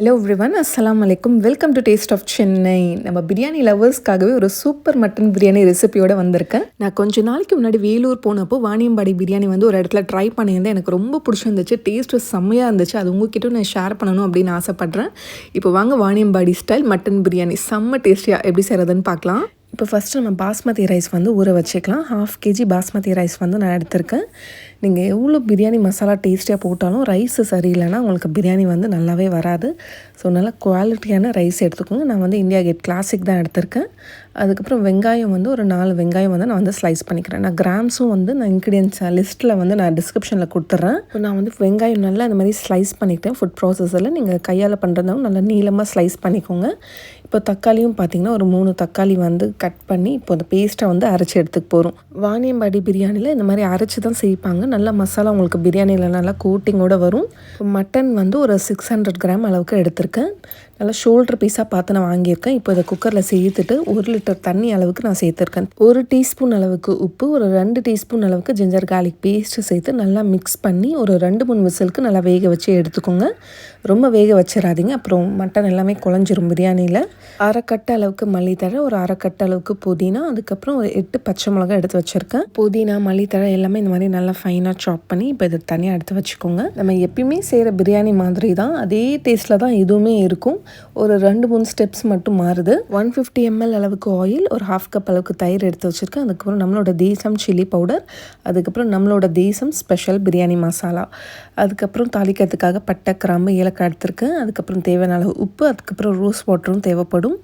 Hello everyone, அஸ்ஸலாமு அலைக்கும். Welcome to taste of Chennai. நம்ம பிரியாணி லவர்ஸ்க்காகவே ஒரு சூப்பர் மட்டன் பிரியாணி ரெசிபியோட வந்திருக்கேன். நான் கொஞ்ச நாளைக்கு முன்னாடி வேலூர் போனப்போ வாணியம்பாடி பிரியாணி வந்து ஒரு இடத்துல ட்ரை பண்ணியிருந்தேன். எனக்கு ரொம்ப பிடிச்சிருந்துச்சு. டேஸ்ட்டு செம்மையாக இருந்துச்சு. அது உங்ககிட்ட நான் ஷேர் பண்ணணும் அப்படின்னு ஆசைப்பட்றேன். இப்போ வாங்க வாணியம்பாடி ஸ்டைல் மட்டன் பிரியாணி செம்ம டேஸ்டியாக எப்படி செய்கிறதுன்னு பார்க்கலாம். இப்போ ஃபஸ்ட்டு நம்ம பாஸ்மதி ரைஸ் வந்து ஊற வச்சுக்கலாம். 1/2 kg பாஸ்மதி ரைஸ் வந்து நான் எடுத்திருக்கேன். நீங்கள் எவ்வளோ பிரியாணி மசாலா டேஸ்டியாக போட்டாலும் ரைஸு சரியில்லைன்னா உங்களுக்கு பிரியாணி வந்து நல்லாவே வராது. ஸோ நல்லா குவாலிட்டியான ரைஸ் எடுத்துக்கோங்க. நான் வந்து இந்தியா கேட் கிளாசிக் தான் எடுத்திருக்கேன். அதுக்கப்புறம் வெங்காயம் வந்து ஒரு 4 வெங்காயம் வந்து நான் வந்து ஸ்லைஸ் பண்ணிக்கிறேன். நான் கிராம்ஸும் வந்து நான் இன்க்ரீடியன்ஸ் லிஸ்ட்டில் வந்து நான் டிஸ்கிரிப்ஷனில் கொடுத்துட்றேன். இப்போ நான் வந்து வெங்காயம் நல்லா இந்த மாதிரி ஸ்லைஸ் பண்ணிக்கிட்டேன். ஃபுட் ப்ராசஸரில் நீங்கள் கையால் பண்ணுறதாவும் நல்லா நீளமாக ஸ்லைஸ் பண்ணிக்கோங்க. இப்போ தக்காளியும் பார்த்திங்கன்னா ஒரு 3 தக்காளி வந்து கட் பண்ணி இப்போ அந்த பேஸ்ட்டை வந்து அரைச்சி எடுத்துக்க போகிறோம். வாணியம்பாடி பிரியாணியில் இந்த மாதிரி அரைச்சி தான் செய்ப்பாங்க. நல்லா மசாலா உங்களுக்கு பிரியாணியில் நல்லா கோட்டிங்கோடு வரும். மட்டன் வந்து ஒரு 600 கிராம் அளவுக்கு எடுத்திருக்கேன். நல்லா ஷோல்டர் பீஸாக பார்த்து நான் வாங்கியிருக்கேன். இப்போ இதை குக்கரில் சேர்த்துட்டு 1 லிட்டர் தண்ணி அளவுக்கு நான் சேர்த்துருக்கேன். 1 டீஸ்பூன் அளவுக்கு உப்பு, ஒரு 2 டீஸ்பூன் அளவுக்கு ஜிஞ்சர் கார்லிக் பேஸ்ட்டு சேர்த்து நல்லா மிக்ஸ் பண்ணி ஒரு 2-3 விசிலுக்கு நல்லா வேக வச்சு எடுத்துக்கோங்க. ரொம்ப வேக வச்சிடாதீங்க, அப்புறம் மட்டன் எல்லாமே குழஞ்சிரும் பிரியாணியில். 1/2 கட்டு அளவுக்கு மல்லித்தழை, ஒரு 1/2 கட்டு அளவுக்கு புதினா, அதுக்கப்புறம் ஒரு 8 பச்சை மிளகா எடுத்து வச்சுருக்கேன். புதினா மல்லித்தழை எல்லாமே இந்த மாதிரி நல்லா ஃபைனாக சாப் பண்ணி இப்போ இது தனியாக எடுத்து வச்சுக்கோங்க. நம்ம எப்பயுமே செய்கிற பிரியாணி மாதிரி தான், அதே டேஸ்ட்டில் தான் இதுவுமே இருக்கும். ஒரு 2-3 ஸ்டெப்ஸ் மட்டும் மாறுது. 150 ml அளவுக்கு ஆயில், ஒரு 1/2 கப் அளவுக்கு தயிர் எடுத்து வச்சுருக்கேன். அதுக்கப்புறம் நம்மளோட தேசம் சில்லி பவுடர், அதுக்கப்புறம் நம்மளோட தேசம் ஸ்பெஷல் பிரியாணி மசாலா, அதுக்கப்புறம் தாளிக்கிறதுக்காக பட்டை கிராம்பு ஏலக்காய் எடுத்துருக்கேன். அதுக்கப்புறம் தேவையான அளவு உப்பு, அதுக்கப்புறம் ரோஸ் வாட்டரும் தேவைப்படும்.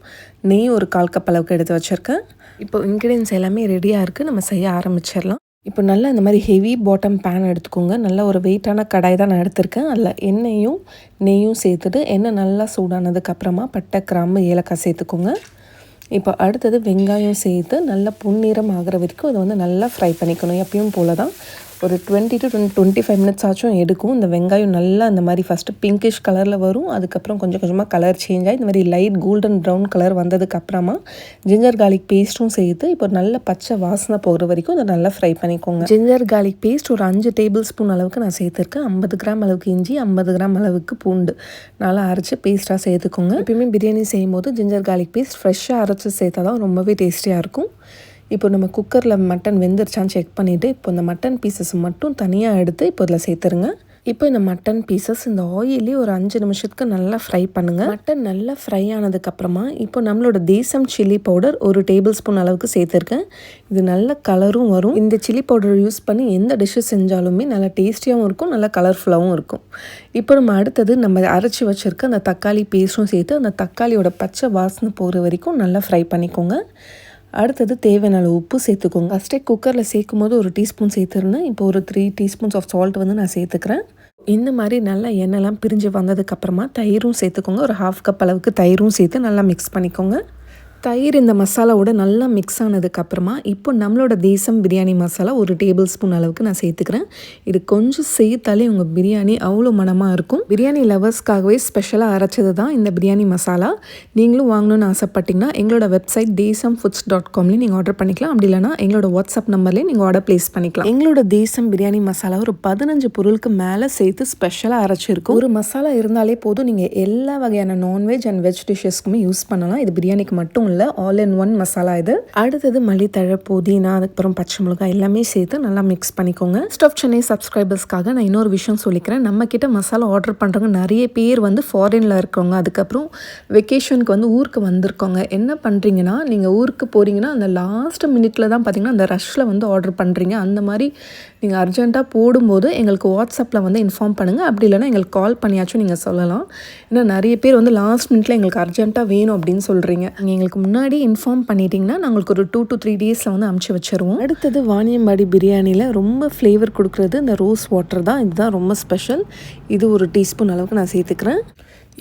நெய் ஒரு 1/4 கப் அளவுக்கு எடுத்து வச்சுருக்கேன். இப்போ இன்க்ரீடியன்ஸ் எல்லாமே ரெடியாக இருக்குது, நம்ம செய்ய ஆரம்பிச்சிடலாம். இப்போ நல்லா இந்த மாதிரி ஹெவி பாட்டம் பேன் எடுத்துக்கோங்க. நல்ல ஒரு வெயிட்டான கடாய் தான் நான் எடுத்திருக்கேன். அதில் எண்ணெயும் நெய்யும் சேர்த்துட்டு எண்ணெய் நல்லா சூடானதுக்கப்புறமா பட்டை கிராம்பு ஏலக்காய் சேர்த்துக்கோங்க. இப்போ அடுத்தது வெங்காயம் சேர்த்து நல்லா பொன்னிறம் ஆகிற வரைக்கும் அதை வந்து நல்லா ஃப்ரை பண்ணிக்கணும். எப்பயும் போல தான் ஒரு 20 to 25 மினிட்ஸ் ஆச்சும் எடுக்கும். இந்த வெங்காயம் நல்லா இந்த மாதிரி ஃபஸ்ட்டு பிங்கிஷ் கலரில் வரும். அதுக்கப்புறம் கொஞ்சம் கொஞ்சமாக கலர் சேஞ்ச் ஆகி இந்த மாதிரி லைட் கோல்டன் ப்ரௌன் கலர் வந்ததுக்கப்புறமா ஜிஞ்சர் கார்லிக் பேஸ்ட்டும் சேர்த்து இப்போ நல்ல பச்சை வாசனை போகிற வரைக்கும் அதை நல்லா ஃப்ரை பண்ணிக்கோங்க. ஜிஞ்சர் கார்லிக் பேஸ்ட் ஒரு 5 டேபிள் ஸ்பூன் அளவுக்கு நான் சேர்த்துருக்கேன். 50 கிராம் அளவுக்கு இஞ்சி, 50 கிராம் அளவுக்கு பூண்டு நல்லா அரைச்சி பேஸ்ட்டாக சேர்த்துக்கோங்க. எப்பயுமே பிரியாணி செய்யும் போது ஜிஞ்சர் கார்லிக் பேஸ்ட் ஃப்ரெஷ்ஷாக அரைச்சி சேர்த்தா தான் ரொம்பவே டேஸ்டியாக இருக்கும். இப்போ நம்ம குக்கரில் மட்டன் வெந்துருச்சான்னு செக் பண்ணிவிட்டு இப்போ இந்த மட்டன் பீசஸ் மட்டும் தனியாக எடுத்து இப்போ இதில் சேர்த்துருங்க. இப்போ இந்த மட்டன் பீசஸ் இந்த ஆயிலே ஒரு 5 நிமிஷத்துக்கு நல்லா ஃப்ரை பண்ணுங்கள். மட்டன் நல்லா ஃப்ரை ஆனதுக்கப்புறமா இப்போ நம்மளோட தேசம் சில்லி பவுடர் ஒரு டேபிள் ஸ்பூன் அளவுக்கு சேர்த்துருக்கேன். இது நல்ல கலரும் வரும். இந்த சில்லி பவுடர் யூஸ் பண்ணி எந்த டிஷ்ஷு செஞ்சாலுமே நல்லா டேஸ்டியாகவும் இருக்கும், நல்லா கலர்ஃபுல்லாகவும் இருக்கும். இப்போ நம்ம அடுத்தது நம்ம அரைச்சி வச்சுருக்க அந்த தக்காளி பேஸ்ட்டும் சேர்த்து அந்த தக்காளியோட பச்சை வாசனை போகிற வரைக்கும் நல்லா ஃப்ரை பண்ணிக்கோங்க. அடுத்தது தேவையான அளவு உப்பு சேர்த்துக்கோங்க. ஃபஸ்ட்டே குக்கரில் சேர்க்கும் போது ஒரு டீஸ்பூன் சேர்த்துருந்தேன். இப்போ ஒரு 3 டீஸ்பூன்ஸ் ஆஃப் சால்ட் வந்து நான் சேர்த்துக்கிறேன். இந்த மாதிரி நல்லா எண்ணெய்லாம் பிரிஞ்சு வந்ததுக்கப்புறமா தயிரும் சேர்த்துக்கோங்க. ஒரு 1/2 கப் அளவுக்கு தயிரும் சேர்த்து நல்லா மிக்ஸ் பண்ணிக்கோங்க. தயிர் இந்த மசாலாவோட நல்லா மிக்ஸ் ஆனதுக்கப்புறமா இப்போ நம்மளோட தேசம் பிரியாணி மசாலா ஒரு டேபிள் ஸ்பூன் அளவுக்கு நான் சேர்த்துக்கிறேன். இது கொஞ்சம் சேர்த்தாலே உங்கள் பிரியாணி அவ்வளோ மனமாக இருக்கும். பிரியாணி லவர்ஸ்க்காகவே ஸ்பெஷலாக அரைச்சது தான் இந்த பிரியாணி மசாலா. நீங்களும் வாங்கணும்னு ஆசைப்பட்டிங்கன்னா எங்களோட வெப்சைட் desamfoods.comலேயும் நீங்கள் ஆர்டர் பண்ணிக்கலாம். அப்படி இல்லைனா எங்களோட வாட்ஸ்அப் நம்பர்லேயும் நீங்கள் ஆர்டர் ப்ளேஸ் பண்ணிக்கலாம். எங்களோட தேசம் பிரியாணி மசாலா ஒரு 15 பொருளுக்கு மேலே சேர்த்து ஸ்பெஷலாக அரைச்சிருக்கும். ஒரு மசாலா இருந்தாலே போதும், நீங்கள் எல்லா வகையான நான்வெஜ் அண்ட் வெஜ் டிஷ்ஷஸ்க்குமே யூஸ் பண்ணலாம். இது பிரியாணிக்கு மட்டும் ஆல் இன் ஒன் மசாலா இது. அடுத்தது மல்லித்தழை, புதினா, அதுக்கப்புறம் பச்சை மிளகாய் எல்லாமே சேர்த்து நல்லா மிக்ஸ் பண்ணிக்கோங்க. ஸ்டஃப் சென்னை சப்ஸ்கிரைபர்ஸ்க்காக நான் இன்னொரு விஷயம் சொல்லிக்கிறேன். நம்ம கிட்ட மசாலா ஆர்டர் பண்ணுறவங்க நிறைய பேர் வந்து ஃபாரினில் இருக்கவங்க, அதுக்கப்புறம் வெக்கேஷனுக்கு வந்து ஊருக்கு வந்திருக்கோங்க. என்ன பண்ணுறீங்கன்னா, நீங்கள் ஊருக்கு போகிறீங்கன்னா அந்த லாஸ்ட் மினிட்ல தான் பார்த்தீங்கன்னா அந்த ரஷ்ஷில் வந்து ஆர்டர் பண்ணுறீங்க. அந்த மாதிரி நீங்கள் அர்ஜென்ட்டாக போடும்போது எங்களுக்கு வாட்ஸ்அப்பில் வந்து இன்ஃபார்ம் பண்ணுங்கள். அப்படி இல்லைனா எங்களுக்கு கால் பண்ணியாச்சும் நீங்கள் சொல்லலாம். ஏன்னா நிறைய பேர் வந்து லாஸ்ட் மினிட்ல எங்களுக்கு அர்ஜென்ட்டாக வேணும் அப்படின்னு சொல்கிறீங்க. நீங்கள் எங்களுக்கு முன்னாடி இன்ஃபார்ம் பண்ணிட்டீங்கன்னா நாங்களுக்கு ஒரு 2 to 3 டேஸில் வந்து அமுச்சு வச்சுருவோம். அடுத்தது வாணியம்பாடி பிரியாணியில் ரொம்ப ஃப்ளேவர் கொடுக்குறது இந்த ரோஸ் வாட்டர் தான். இதுதான் ரொம்ப ஸ்பெஷல். இது ஒரு டீஸ்பூன் அளவுக்கு நான் சேர்த்துக்கிறேன்.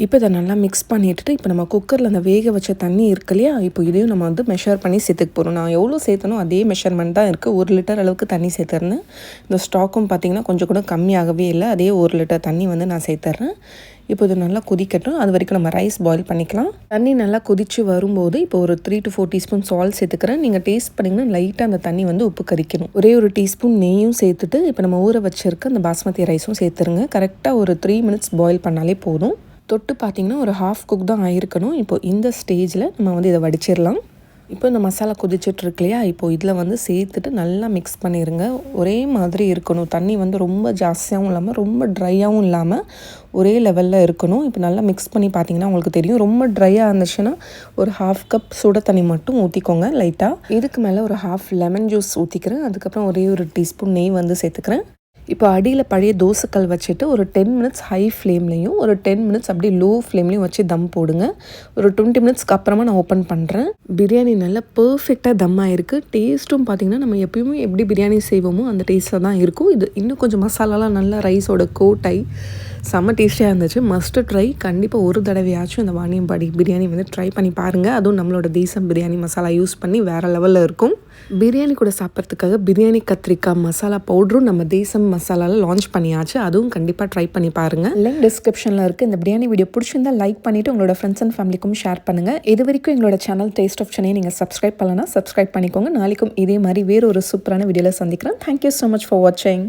இப்போ இதை நல்லா மிக்ஸ் பண்ணிவிட்டு இப்போ நம்ம குக்கரில் அந்த வேக வச்ச தண்ணி இருக்கு இல்லையா, இப்போ இதையும் நம்ம வந்து மெஷர் பண்ணி சேர்த்துக்க போகிறோம். நான் எவ்வளோ சேர்த்தனோ அதே மெஷர்மெண்ட் தான் இருக்குது. 1 லிட்டர் அளவுக்கு தண்ணி சேர்த்துறேன். இந்த ஸ்டாக்கும் பார்த்திங்கன்னா கொஞ்சம் கூட கம்மியாகவே இல்லை. அதே 1 லிட்டர் தண்ணி வந்து நான் சேர்த்துறேன். இப்போ இது நல்லா கொதிக்கட்டும். அது வரைக்கும் நம்ம ரைஸ் பாயில் பண்ணிக்கலாம். தண்ணி நல்லா கொதித்து வரும்போது இப்போ ஒரு 3 to 4 டீஸ்பூன் சால்ட் சேர்த்துக்கிறேன். நீங்கள் டேஸ்ட் பண்ணிங்கன்னா லைட்டாக அந்த தண்ணி வந்து உப்பு கரிக்கணும். ஒரே ஒரு டீஸ்பூன் நெய்யும் சேர்த்துட்டு இப்போ நம்ம ஊற வச்சுருக்க அந்த பாஸ்மதி ரைஸும் சேர்த்துருங்க. கரெக்டாக ஒரு 3 மினிட்ஸ் பாயில் பண்ணாலே போதும். தொட்டு பார்த்திங்கன்னா ஒரு ஹாஃப் குக் தான் ஆகிருக்கணும். இப்போ இந்த ஸ்டேஜில் நம்ம வந்து இதை வடிச்சிடலாம். இப்போ இந்த மசாலா கொதிச்சிட்ருக்கு இல்லையா, இப்போது இதில் வந்து சேர்த்துட்டு நல்லா மிக்ஸ் பண்ணிடுங்க. ஒரே மாதிரி இருக்கணும். தண்ணி வந்து ரொம்ப ஜாஸ்தியாகவும் இல்லாமல் ரொம்ப ட்ரையாகவும் இல்லாமல் ஒரே லெவலில் இருக்கணும். இப்போ நல்லா மிக்ஸ் பண்ணி பார்த்தீங்கன்னா உங்களுக்கு தெரியும். ரொம்ப ட்ரையாக இருந்துச்சுன்னா ஒரு ஹாஃப் கப் சுட தண்ணி மட்டும் ஊற்றிக்கோங்க லைட்டாக. இதுக்கு மேலே ஒரு ஹாஃப் லெமன் ஜூஸ் ஊற்றிக்கிறேன். அதுக்கப்புறம் ஒரே ஒரு டீஸ்பூன் நெய் வந்து சேர்த்துக்கிறேன். இப்போ அடியில் பழைய தோசைக்கல் வச்சுட்டு ஒரு 10 மினிட்ஸ் ஹை ஃப்ளேம்லேயும் ஒரு 10 மினிட்ஸ் அப்படியே லோ ஃப்ளேம்லேயும் வச்சு தம் போடுங்க. ஒரு 20 மினிட்ஸ்க்கு அப்புறமா நான் ஓப்பன் பண்ணுறேன். பிரியாணி நல்லா பர்ஃபெக்டாக தம் ஆகிருக்கு. டேஸ்ட்டும் பார்த்திங்கன்னா நம்ம எப்பயுமே எப்படி பிரியாணி செய்வோமோ அந்த டேஸ்ட்டில் தான் இருக்கும். இது இன்னும் கொஞ்சம் மசாலாலாம் நல்லா ரைஸோட கோட் ஆகி செம்ம டேஸ்டியாக இருந்துச்சு. Must try. கண்டிப்பாக ஒரு தடவையாச்சும் இந்த வாணியம்பாடி பிரியாணி வந்து ட்ரை பண்ணி பாருங்கள். அதுவும் நம்மளோட தேசம் பிரியாணி மசாலா யூஸ் பண்ணி வேறு லெவலில் இருக்கும். பிரியாணி கூட சாப்பிட்றதுக்காக பிரியாணி கத்திரிக்காய் மசாலா பவுடரும் நம்ம தேசம் மசாலாவில் லான்ச் பண்ணியாச்சு. அதுவும் கண்டிப்பாக ட்ரை பண்ணி பாருங்கள். லிங்க் டிஸ்கிரிப்ஷனில் இருக்குது. இந்த பிரியாணி வீடியோ பிடிச்சிருந்தால் லைக் பண்ணிவிட்டு உங்களோட ஃப்ரெண்ட்ஸ் அண்ட் ஃபேமிலிக்கும் ஷேர் பண்ணுங்கள். இது வரைக்கும் எங்களோட சேனல் டேஸ்ட் ஆஃப் சென்னை நீங்கள் சப்ஸ்கிரைப் பண்ணலன்னா சப்ஸ்கிரைப் பண்ணிக்கோங்க. நாளைக்கும் இதே மாதிரி வேறு ஒரு சூப்பரான வீடியோவில் சந்திக்கிறேன். தேங்க்யூ ஸோ மச் ஃபார் வாட்சிங்.